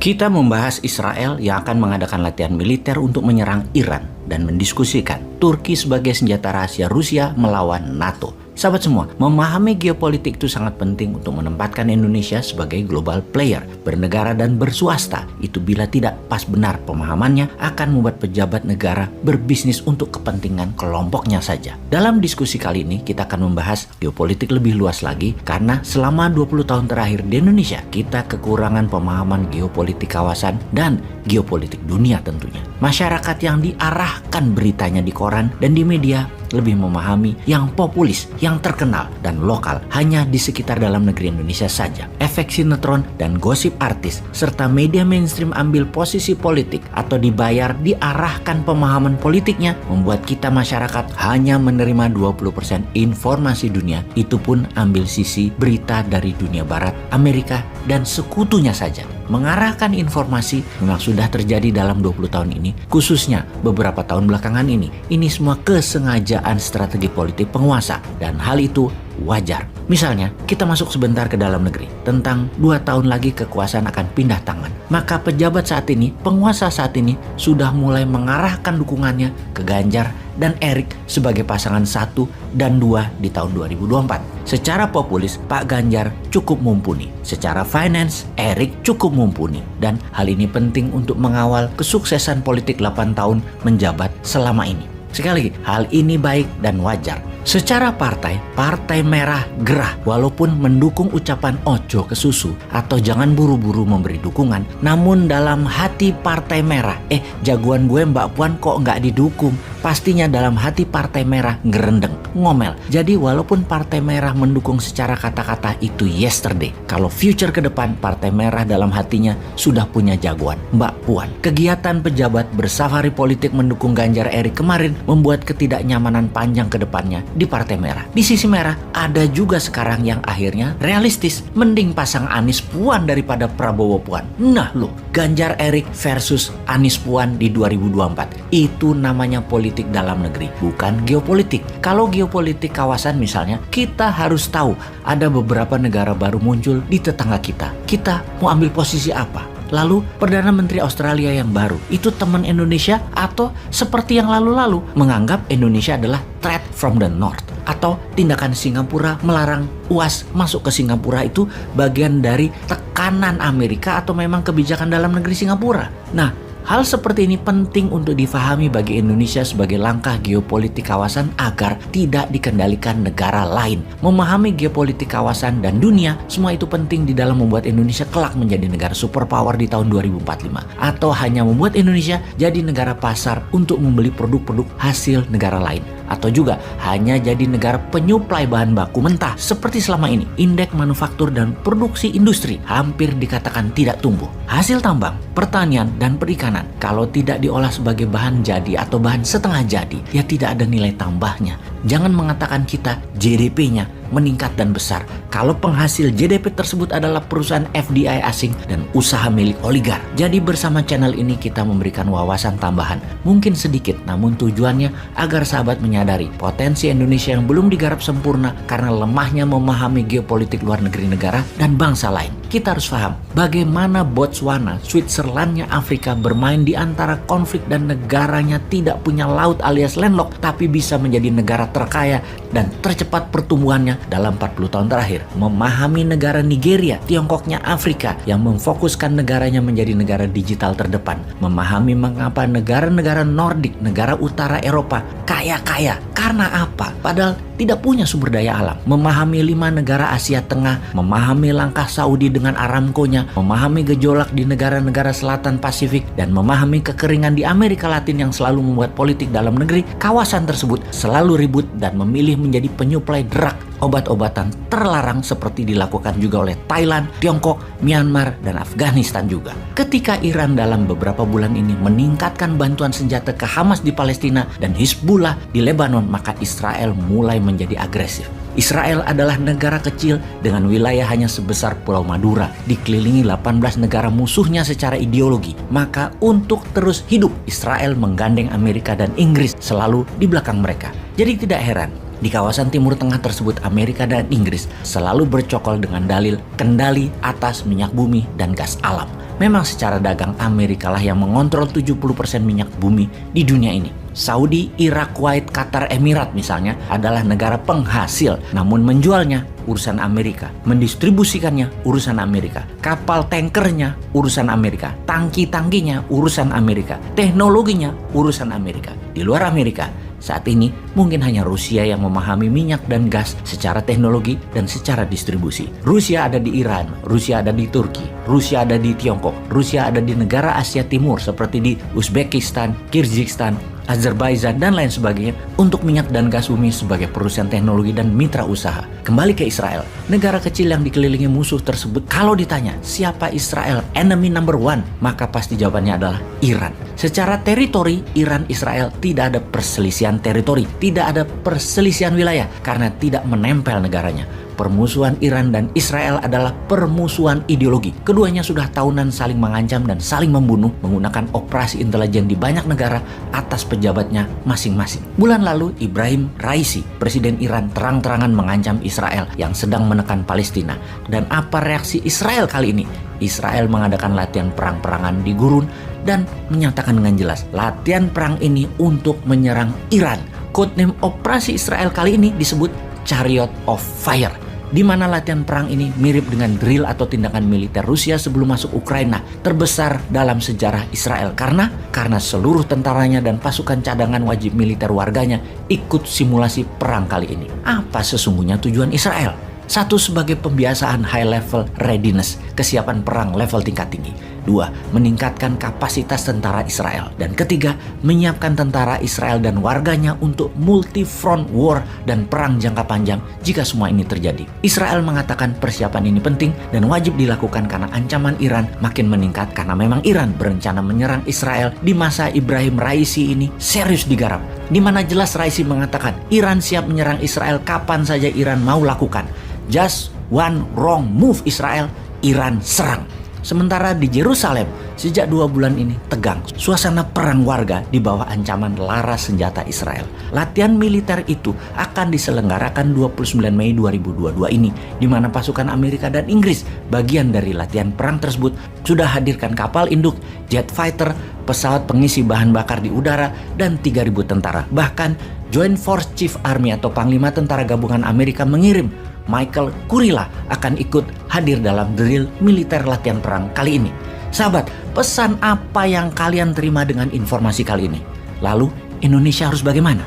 Kita membahas Israel yang akan mengadakan latihan militer untuk menyerang Iran dan mendiskusikan Turki sebagai senjata rahasia Rusia melawan NATO. Sahabat semua, memahami geopolitik itu sangat penting untuk menempatkan Indonesia sebagai global player, bernegara dan berswasta. Itu bila tidak pas benar pemahamannya akan membuat pejabat negara berbisnis untuk kepentingan kelompoknya saja. Dalam diskusi kali ini kita akan membahas geopolitik lebih luas lagi karena selama 20 tahun terakhir di Indonesia kita kekurangan pemahaman geopolitik kawasan dan geopolitik dunia tentunya. Masyarakat yang diarahkan beritanya di koran dan di media lebih memahami yang populis, yang terkenal, dan lokal hanya di sekitar dalam negeri Indonesia saja. Efek sinetron dan gosip artis, serta media mainstream ambil posisi politik atau dibayar diarahkan pemahaman politiknya membuat kita masyarakat hanya menerima 20% informasi dunia, itu pun ambil sisi berita dari dunia barat, Amerika, dan sekutunya saja. Mengarahkan informasi memang sudah terjadi dalam 20 tahun ini, khususnya beberapa tahun belakangan ini. Ini semua kesengajaan strategi politik penguasa dan hal itu wajar. Misalnya, kita masuk sebentar ke dalam negeri. Tentang 2 tahun lagi kekuasaan akan pindah tangan. Maka pejabat saat ini, penguasa saat ini sudah mulai mengarahkan dukungannya ke Ganjar dan Erik sebagai pasangan 1 dan 2 di tahun 2024. Secara populis, Pak Ganjar cukup mumpuni. Secara finance, Erik cukup mumpuni. Dan hal ini penting untuk mengawal kesuksesan politik 8 tahun menjabat selama ini. Sekali lagi, hal ini baik dan wajar. Secara partai, Partai Merah gerah walaupun mendukung ucapan ojo ke susu atau jangan buru-buru memberi dukungan. Namun dalam hati Partai Merah, jagoan gue Mbak Puan kok nggak didukung? Pastinya dalam hati Partai Merah ngerendeng, ngomel. Jadi walaupun Partai Merah mendukung secara kata-kata itu yesterday, kalau future ke depan Partai Merah dalam hatinya sudah punya jagoan, Mbak Puan. Kegiatan pejabat bersafari politik mendukung Ganjar Erik kemarin membuat ketidaknyamanan panjang ke depannya di Partai Merah. Di sisi merah ada juga sekarang yang akhirnya realistis, mending pasang Anies Puan daripada Prabowo Puan. Nah loh, Ganjar Erik versus Anies Puan di 2024. Itu namanya politik dalam negeri, bukan geopolitik. Kalau geopolitik kawasan misalnya, kita harus tahu ada beberapa negara baru muncul di tetangga kita. Kita mau ambil posisi apa? Lalu Perdana Menteri Australia yang baru, itu teman Indonesia atau seperti yang lalu-lalu menganggap Indonesia adalah threat from the north? Atau tindakan Singapura melarang UAS masuk ke Singapura itu bagian dari tekanan Amerika atau memang kebijakan dalam negeri Singapura? Nah, hal seperti ini penting untuk difahami bagi Indonesia sebagai langkah geopolitik kawasan agar tidak dikendalikan negara lain. Memahami geopolitik kawasan dan dunia, semua itu penting di dalam membuat Indonesia kelak menjadi negara superpower di tahun 2045. Atau hanya membuat Indonesia jadi negara pasar untuk membeli produk-produk hasil negara lain. Atau juga hanya jadi negara penyuplai bahan baku mentah seperti selama ini. Indeks manufaktur dan produksi industri hampir dikatakan tidak tumbuh. Hasil tambang, pertanian, dan perikanan kalau tidak diolah sebagai bahan jadi atau bahan setengah jadi, ya tidak ada nilai tambahnya. Jangan mengatakan kita GDP-nya meningkat dan besar kalau penghasil GDP tersebut adalah perusahaan FDI asing dan usaha milik oligar. Jadi bersama channel ini kita memberikan wawasan tambahan, mungkin sedikit namun tujuannya agar sahabat menyadari potensi Indonesia yang belum digarap sempurna karena lemahnya memahami geopolitik luar negeri negara dan bangsa lain. Kita harus paham bagaimana Botswana, Switzerlandnya Afrika bermain di antara konflik dan negaranya tidak punya laut alias landlocked tapi bisa menjadi negara terkaya dan tercepat pertumbuhannya dalam 40 tahun terakhir. Memahami negara Nigeria, Tiongkoknya Afrika yang memfokuskan negaranya menjadi negara digital terdepan. Memahami mengapa negara-negara Nordik, negara utara Eropa kaya-kaya. Karena apa? Padahal tidak punya sumber daya alam. Memahami 5 negara Asia Tengah, memahami langkah Saudi dengan Aramco-nya, memahami gejolak di negara-negara selatan Pasifik, dan memahami kekeringan di Amerika Latin yang selalu membuat politik dalam negeri kawasan tersebut selalu ribut dan memilih menjadi penyuplai drug, obat-obatan terlarang seperti dilakukan juga oleh Thailand, Tiongkok, Myanmar, dan Afghanistan juga. Ketika Iran dalam beberapa bulan ini meningkatkan bantuan senjata ke Hamas di Palestina dan Hizbullah di Lebanon, maka Israel mulai menjadi agresif. Israel adalah negara kecil dengan wilayah hanya sebesar Pulau Madura, dikelilingi 18 negara musuhnya secara ideologi. Maka untuk terus hidup, Israel menggandeng Amerika dan Inggris selalu di belakang mereka. Jadi tidak heran, di kawasan Timur Tengah tersebut Amerika dan Inggris selalu bercokol dengan dalil kendali atas minyak bumi dan gas alam. Memang secara dagang Amerika lah yang mengontrol 70% minyak bumi di dunia ini. Saudi, Irak, Kuwait, Qatar, Emirat misalnya adalah negara penghasil, namun menjualnya urusan Amerika, mendistribusikannya urusan Amerika, kapal tankernya urusan Amerika, tangki-tangkinya urusan Amerika, teknologinya urusan Amerika. Di luar Amerika, saat ini mungkin hanya Rusia yang memahami minyak dan gas secara teknologi dan secara distribusi. Rusia ada di Iran, Rusia ada di Turki, Rusia ada di Tiongkok, Rusia ada di negara Asia Timur seperti di Uzbekistan, Kyrgyzstan, Azerbaijan, dan lain sebagainya untuk minyak dan gas bumi sebagai perusahaan teknologi dan mitra usaha. Kembali ke Israel, negara kecil yang dikelilingi musuh tersebut, kalau ditanya siapa Israel enemy number one, maka pasti jawabannya adalah Iran. Secara teritori, Iran-Israel tidak ada perselisihan teritori, tidak ada perselisihan wilayah karena tidak menempel negaranya. Permusuhan Iran dan Israel adalah permusuhan ideologi. Keduanya sudah tahunan saling mengancam dan saling membunuh menggunakan operasi intelijen di banyak negara atas pejabatnya masing-masing. Bulan lalu, Ibrahim Raisi, presiden Iran, terang-terangan mengancam Israel yang sedang menekan Palestina. Dan apa reaksi Israel kali ini? Israel mengadakan latihan perang-perangan di gurun dan menyatakan dengan jelas latihan perang ini untuk menyerang Iran. Codename operasi Israel kali ini disebut Chariot of Fire, di mana latihan perang ini mirip dengan drill atau tindakan militer Rusia sebelum masuk Ukraina, terbesar dalam sejarah Israel karena seluruh tentaranya dan pasukan cadangan wajib militer warganya ikut simulasi perang kali ini. Apa sesungguhnya tujuan Israel? Satu, sebagai pembiasaan high level readiness, kesiapan perang level tingkat tinggi. Dua, meningkatkan kapasitas tentara Israel. Dan ketiga, menyiapkan tentara Israel dan warganya untuk multi-front war dan perang jangka panjang jika semua ini terjadi. Israel mengatakan persiapan ini penting dan wajib dilakukan karena ancaman Iran makin meningkat karena memang Iran berencana menyerang Israel di masa Ibrahim Raisi ini serius digarap. Di mana jelas Raisi mengatakan Iran siap menyerang Israel kapan saja Iran mau lakukan. Just one wrong move Israel, Iran serang. Sementara di Yerusalem, sejak 2 bulan ini tegang. Suasana perang warga di bawah ancaman laras senjata Israel. Latihan militer itu akan diselenggarakan 29 Mei 2022 ini, di mana pasukan Amerika dan Inggris, bagian dari latihan perang tersebut, sudah hadirkan kapal induk, jet fighter, pesawat pengisi bahan bakar di udara, dan 3.000 tentara. Bahkan Joint Force Chief Army atau Panglima Tentara Gabungan Amerika mengirim Michael Kurilla akan ikut hadir dalam drill militer latihan perang kali ini. Sahabat, pesan apa yang kalian terima dengan informasi kali ini? Lalu Indonesia harus bagaimana?